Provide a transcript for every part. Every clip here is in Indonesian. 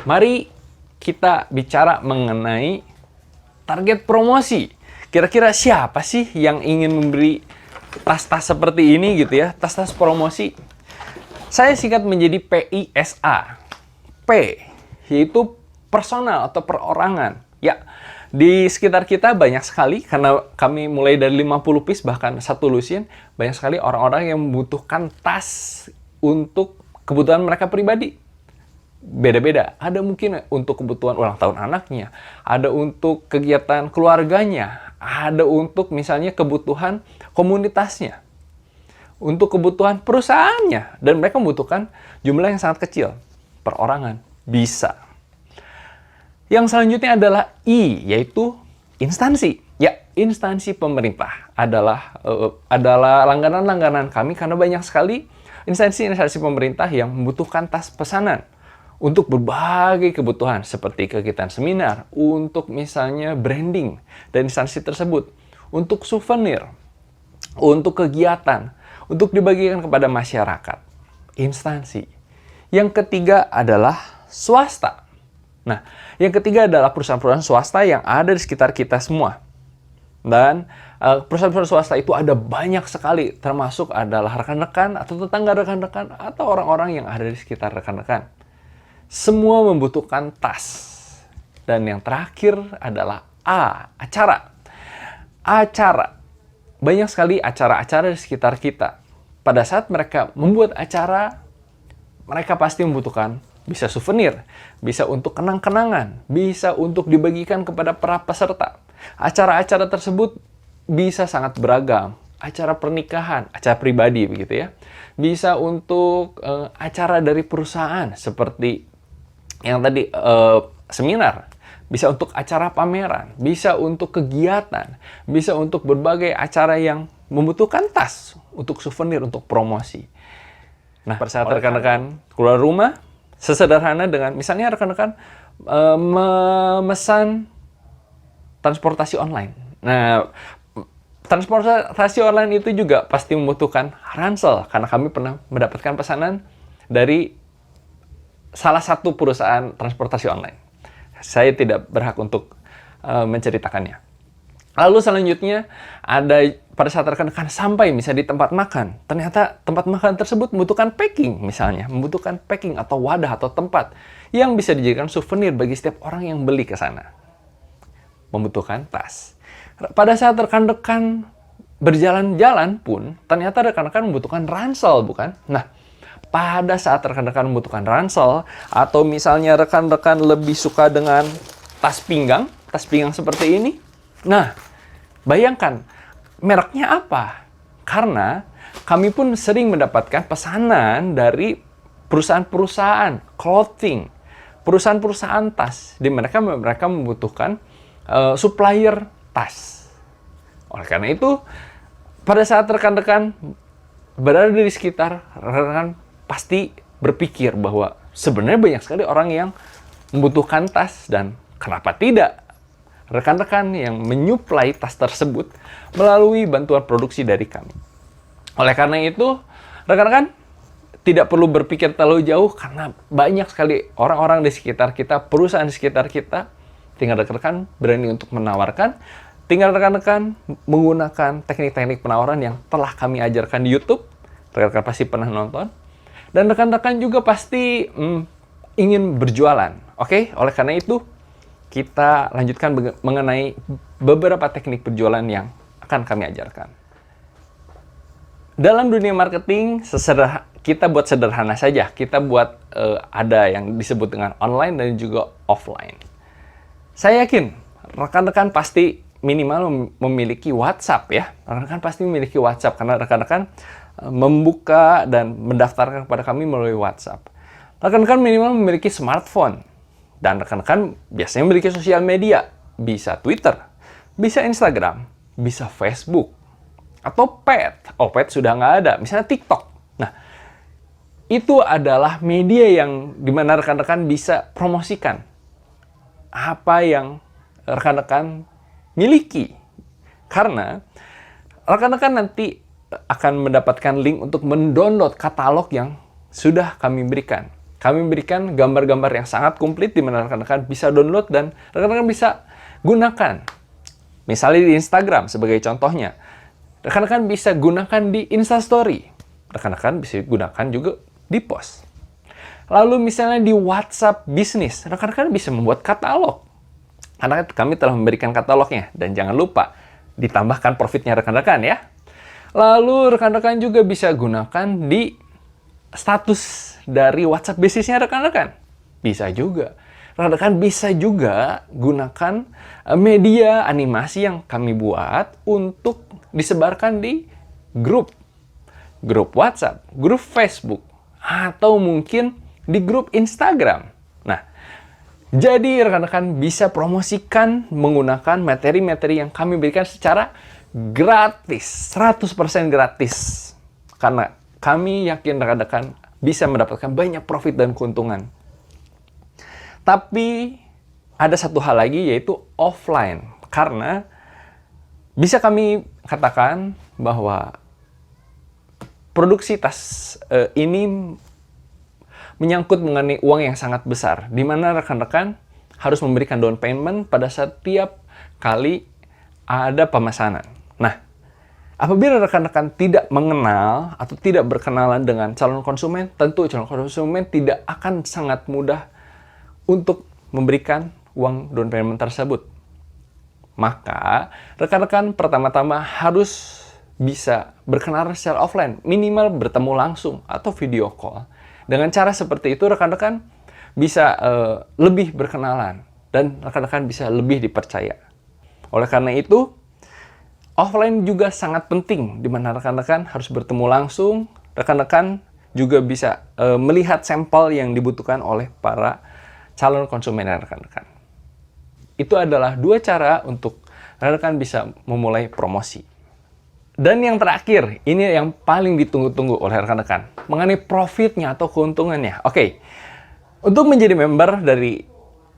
Mari kita bicara mengenai target promosi. Kira-kira siapa sih yang ingin memberi tas-tas seperti ini gitu ya, tas-tas promosi? Saya singkat menjadi PISA. P, yaitu personal atau perorangan. Ya, di sekitar kita banyak sekali, karena kami mulai dari 50 piece, bahkan satu lusin, banyak sekali orang-orang yang membutuhkan tas untuk kebutuhan mereka pribadi. Beda-beda. Ada mungkin untuk kebutuhan ulang tahun anaknya, ada untuk kegiatan keluarganya, ada untuk misalnya kebutuhan komunitasnya, untuk kebutuhan perusahaannya, dan mereka membutuhkan jumlah yang sangat kecil, perorangan, bisa. Yang selanjutnya adalah I, yaitu instansi. Ya, instansi pemerintah adalah langganan-langganan kami, karena banyak sekali instansi-instansi pemerintah yang membutuhkan tas pesanan untuk berbagai kebutuhan, seperti kegiatan seminar, untuk misalnya branding dan instansi tersebut, untuk souvenir, untuk kegiatan, untuk dibagikan kepada masyarakat. Instansi. Yang ketiga adalah swasta. Nah, yang ketiga adalah perusahaan-perusahaan swasta yang ada di sekitar kita semua. Dan perusahaan-perusahaan swasta itu ada banyak sekali, termasuk adalah rekan-rekan atau tetangga rekan-rekan atau orang-orang yang ada di sekitar rekan-rekan. Semua membutuhkan tas. Dan yang terakhir adalah A, acara. Acara. Banyak sekali acara-acara di sekitar kita. Pada saat mereka membuat acara, mereka pasti membutuhkan bisa souvenir, bisa untuk kenang-kenangan, bisa untuk dibagikan kepada para peserta. Acara-acara tersebut bisa sangat beragam. Acara pernikahan, acara pribadi begitu ya. Bisa untuk acara dari perusahaan seperti yang tadi seminar, bisa untuk acara pameran, bisa untuk kegiatan, bisa untuk berbagai acara yang membutuhkan tas untuk souvenir, untuk promosi. Nah, pada saat rekan-rekan keluar rumah, sesederhana dengan misalnya rekan-rekan memesan transportasi online. Nah, transportasi online itu juga pasti membutuhkan ransel, karena kami pernah mendapatkan pesanan dari salah satu perusahaan transportasi online. Saya tidak berhak untuk menceritakannya. Lalu selanjutnya ada pada saat rekan-rekan sampai misalnya di tempat makan, ternyata tempat makan tersebut membutuhkan packing misalnya, membutuhkan packing atau wadah atau tempat yang bisa dijadikan souvenir bagi setiap orang yang beli ke sana. Membutuhkan tas. Pada saat rekan-rekan berjalan-jalan pun, ternyata rekan-rekan membutuhkan ransel, bukan? Nah, pada saat rekan-rekan membutuhkan ransel, atau misalnya rekan-rekan lebih suka dengan tas pinggang seperti ini. Nah, bayangkan, mereknya apa? Karena kami pun sering mendapatkan pesanan dari perusahaan-perusahaan clothing, perusahaan-perusahaan tas, di mereka membutuhkan supplier tas. Oleh karena itu, pada saat rekan-rekan berada di sekitar, rekan-rekan pasti berpikir bahwa sebenarnya banyak sekali orang yang membutuhkan tas, dan kenapa tidak rekan-rekan yang menyuplai tas tersebut melalui bantuan produksi dari kami. Oleh karena itu, rekan-rekan tidak perlu berpikir terlalu jauh, karena banyak sekali orang-orang di sekitar kita, perusahaan di sekitar kita. Tinggal rekan-rekan berani untuk menawarkan, tinggal rekan-rekan menggunakan teknik-teknik penawaran yang telah kami ajarkan di YouTube. Rekan-rekan pasti pernah nonton. Dan rekan-rekan juga pasti ingin berjualan. Oke? Oleh karena itu, kita lanjutkan mengenai beberapa teknik berjualan yang akan kami ajarkan. Dalam dunia marketing, kita buat sederhana saja. Kita buat ada yang disebut dengan online dan juga offline. Saya yakin rekan-rekan pasti minimal memiliki WhatsApp ya. Rekan-rekan pasti memiliki WhatsApp karena rekan-rekan membuka dan mendaftarkan kepada kami melalui WhatsApp. Rekan-rekan minimal memiliki smartphone. Dan rekan-rekan biasanya memiliki sosial media. Bisa Twitter, bisa Instagram, bisa Facebook, atau Pet. Oh, Pet sudah nggak ada. Misalnya TikTok. Nah, itu adalah media yang dimana rekan-rekan bisa promosikan apa yang rekan-rekan miliki. Karena rekan-rekan nanti akan mendapatkan link untuk mendownload katalog yang sudah kami berikan. Kami berikan gambar-gambar yang sangat komplit di mana rekan-rekan bisa download dan rekan-rekan bisa gunakan. Misalnya di Instagram sebagai contohnya. Rekan-rekan bisa gunakan di Instastory. Rekan-rekan bisa gunakan juga di post. Lalu misalnya di WhatsApp bisnis, rekan-rekan bisa membuat katalog. Karena kami telah memberikan katalognya. Dan jangan lupa, ditambahkan profitnya rekan-rekan ya. Lalu rekan-rekan juga bisa gunakan di status dari WhatsApp bisnisnya rekan-rekan. Bisa juga. Rekan-rekan bisa juga gunakan media animasi yang kami buat untuk disebarkan di grup WhatsApp, grup Facebook, atau mungkin di grup Instagram. Nah, jadi rekan-rekan bisa promosikan menggunakan materi-materi yang kami berikan secara gratis, 100% gratis. Karena kami yakin rekan-rekan bisa mendapatkan banyak profit dan keuntungan. Tapi ada satu hal lagi yaitu offline. Karena bisa kami katakan bahwa produksi tas ini menyangkut mengenai uang yang sangat besar, di mana rekan-rekan harus memberikan down payment pada setiap kali ada pemesanan. Nah, apabila rekan-rekan tidak mengenal atau tidak berkenalan dengan calon konsumen, tentu calon konsumen tidak akan sangat mudah untuk memberikan uang down payment tersebut. Maka, rekan-rekan pertama-tama harus bisa berkenalan secara offline, minimal bertemu langsung atau video call. Dengan cara seperti itu, rekan-rekan bisa lebih berkenalan dan rekan-rekan bisa lebih dipercaya. Oleh karena itu, offline juga sangat penting, di mana rekan-rekan harus bertemu langsung. Rekan-rekan juga bisa melihat sampel yang dibutuhkan oleh para calon konsumen rekan-rekan. Itu adalah 2 cara untuk rekan-rekan bisa memulai promosi. Dan yang terakhir, ini yang paling ditunggu-tunggu oleh rekan-rekan, mengenai profitnya atau keuntungannya. Oke, untuk menjadi member dari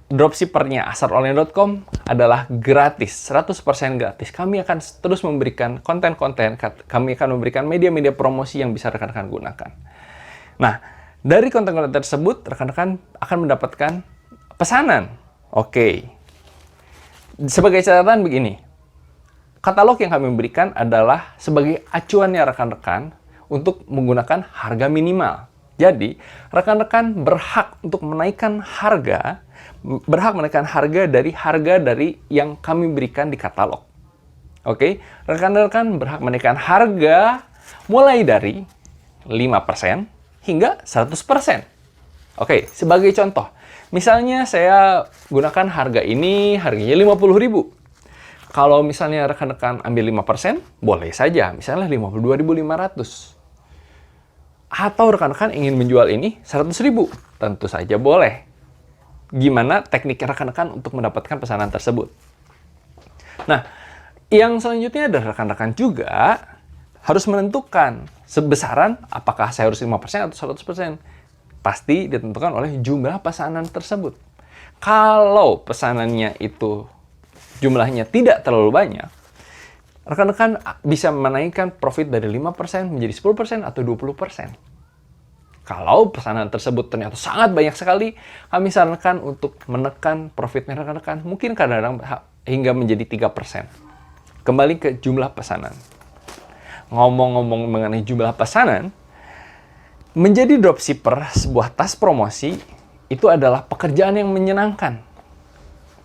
dropshippernya asaronline.com adalah gratis, 100% gratis. Kami akan terus memberikan konten-konten, kami akan memberikan media-media promosi yang bisa rekan-rekan gunakan. Nah, dari konten-konten tersebut, rekan-rekan akan mendapatkan pesanan. Oke, sebagai catatan begini, katalog yang kami berikan adalah sebagai acuannya rekan-rekan untuk menggunakan harga minimal. Jadi, rekan-rekan berhak untuk menaikkan harga, dari harga yang kami berikan di katalog. Oke, rekan-rekan berhak menaikkan harga mulai dari 5% hingga 100%. Oke, sebagai contoh, misalnya saya gunakan harga ini, harganya 50.000. Kalau misalnya rekan-rekan ambil 5%, boleh saja. Misalnya 52.500. Atau rekan-rekan ingin menjual ini 100.000. Tentu saja boleh. Gimana teknik rekan-rekan untuk mendapatkan pesanan tersebut? Nah, yang selanjutnya adalah rekan-rekan juga harus menentukan sebesaran apakah saya harus 5% atau 100%. Pasti ditentukan oleh jumlah pesanan tersebut. Kalau pesanannya itu jumlahnya tidak terlalu banyak, rekan-rekan bisa menaikkan profit dari 5% menjadi 10% atau 20%. Kalau pesanan tersebut ternyata sangat banyak sekali, kami sarankan untuk menekan profitnya rekan-rekan, mungkin kadang-kadang hingga menjadi 3%. Kembali ke jumlah pesanan. Ngomong-ngomong mengenai jumlah pesanan, menjadi dropshipper sebuah tas promosi itu adalah pekerjaan yang menyenangkan.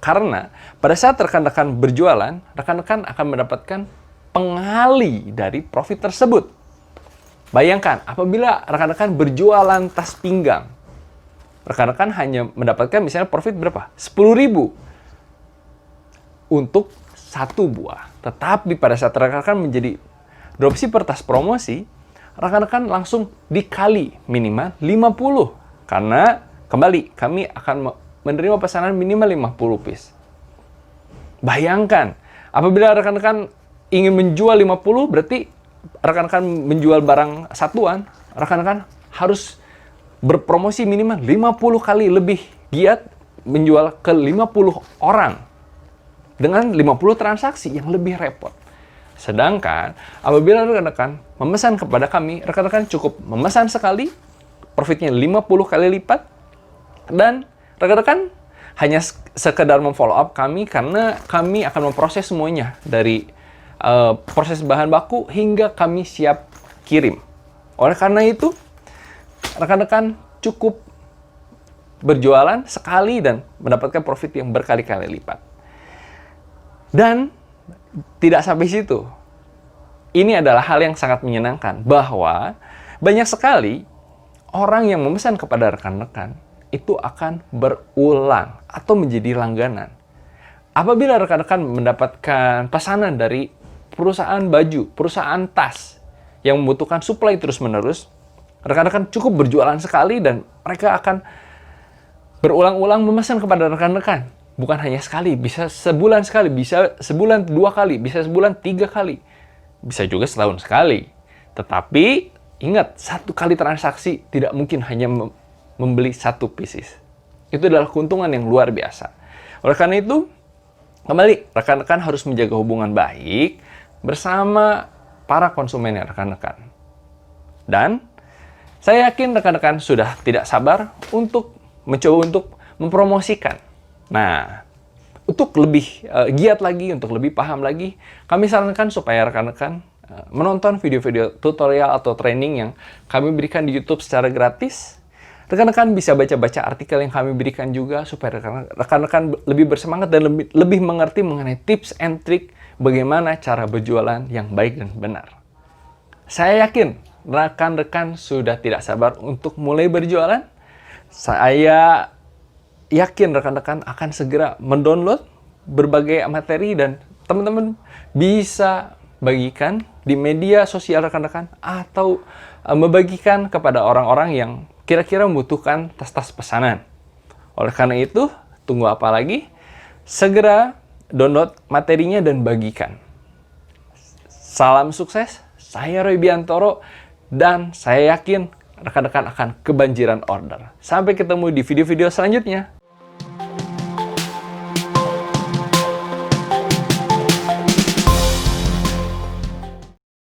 Karena pada saat rekan-rekan berjualan, rekan-rekan akan mendapatkan pengali dari profit tersebut. Bayangkan, apabila rekan-rekan berjualan tas pinggang, rekan-rekan hanya mendapatkan misalnya profit berapa? 10.000 untuk 1 buah. Tetapi pada saat rekan-rekan menjadi dropshipper tas promosi, rekan-rekan langsung dikali minimal 50. Karena kembali, kami akan menerima pesanan minimal 50 piece. Bayangkan, apabila rekan-rekan ingin menjual 50, berarti rekan-rekan menjual barang satuan, rekan-rekan harus berpromosi minimal 50 kali lebih giat menjual ke 50 orang dengan 50 transaksi yang lebih repot. Sedangkan apabila rekan-rekan memesan kepada kami, rekan-rekan cukup memesan sekali, profitnya 50 kali lipat. Dan rekan-rekan hanya sekedar memfollow up kami karena kami akan memproses semuanya dari proses bahan baku hingga kami siap kirim. Oleh karena itu, rekan-rekan cukup berjualan sekali dan mendapatkan profit yang berkali-kali lipat. Dan tidak sampai situ. Ini adalah hal yang sangat menyenangkan bahwa banyak sekali orang yang memesan kepada rekan-rekan itu akan berulang atau menjadi langganan. Apabila rekan-rekan mendapatkan pesanan dari perusahaan baju, perusahaan tas yang membutuhkan suplai terus-menerus, rekan-rekan cukup berjualan sekali dan mereka akan berulang-ulang memesan kepada rekan-rekan. Bukan hanya sekali, bisa sebulan sekali, bisa sebulan 2 kali, bisa sebulan 3 kali, bisa juga setahun sekali. Tetapi ingat, 1 kali transaksi tidak mungkin hanya membeli 1 pieces. Itu adalah keuntungan yang luar biasa. Oleh karena itu, kembali, rekan-rekan harus menjaga hubungan baik bersama para konsumen rekan-rekan. Dan saya yakin rekan-rekan sudah tidak sabar untuk mencoba untuk mempromosikan. Nah, untuk lebih giat lagi, untuk lebih paham lagi, kami sarankan supaya rekan-rekan menonton video-video tutorial atau training yang kami berikan di YouTube secara gratis. Rekan-rekan bisa baca-baca artikel yang kami berikan juga supaya rekan-rekan lebih bersemangat dan lebih mengerti mengenai tips and trick bagaimana cara berjualan yang baik dan benar. Saya yakin rekan-rekan sudah tidak sabar untuk mulai berjualan. Saya yakin rekan-rekan akan segera mendownload berbagai materi dan teman-teman bisa bagikan di media sosial rekan-rekan atau membagikan kepada orang-orang yang kira-kira membutuhkan tas-tas pesanan. Oleh karena itu, tunggu apa lagi? Segera download materinya dan bagikan. Salam sukses, saya Roy Biantoro, dan saya yakin rekan-rekan akan kebanjiran order. Sampai ketemu di video-video selanjutnya.